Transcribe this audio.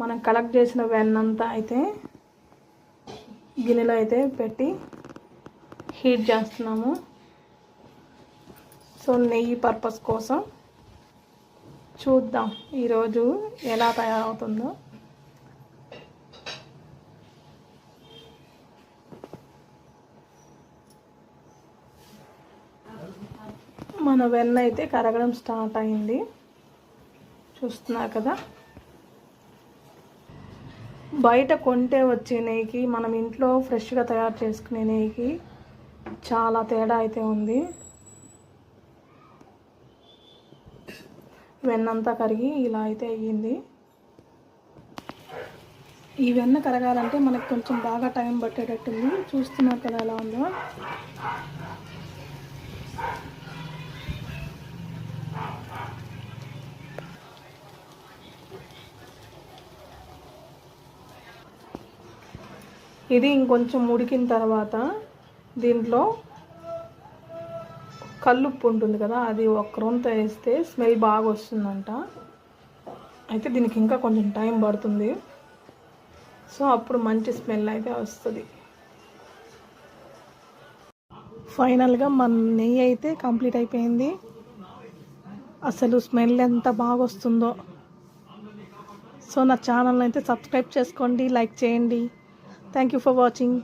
మనం కలెక్ట్ చేసిన వెన్నంతా అయితే గిన్నెలో అయితే పెట్టి హీట్ చేస్తున్నాము. సో నెయ్యి పర్పస్ కోసం చూద్దాం ఈరోజు ఎలా తయారవుతుందో. మన వెన్న అయితే కరగడం స్టార్ట్ అయింది, చూస్తున్నారు కదా. బయట కొంటే వచ్చే నెయ్యికి మనం ఇంట్లో ఫ్రెష్గా తయారు చేసుకునే నెయ్యికి చాలా తేడా అయితే ఉంది. వెన్నంతా కరిగి ఇలా అయితే అయ్యింది. ఈ వెన్న కరగాలంటే మనకు కొంచెం బాగా టైం పట్టేటట్టుంది. చూస్తున్నారు కదా ఎలా ఉందో. ఇది ఇంకొంచెం ఉడికిన తర్వాత దీంట్లో కల్లుప్పు ఉంటుంది కదా, అది ఒక రొంత వేస్తే స్మెల్ బాగా వస్తుందంట. అయితే దీనికి ఇంకా కొంచెం టైం పడుతుంది. సో అప్పుడు మంచి స్మెల్ అయితే వస్తుంది. ఫైనల్గా మన నెయ్యి అయితే కంప్లీట్ అయిపోయింది. అసలు స్మెల్ ఎంత బాగా వస్తుందో. సో నా ఛానల్ని అయితే సబ్స్క్రైబ్ చేసుకోండి, లైక్ చేయండి. Thank you for watching.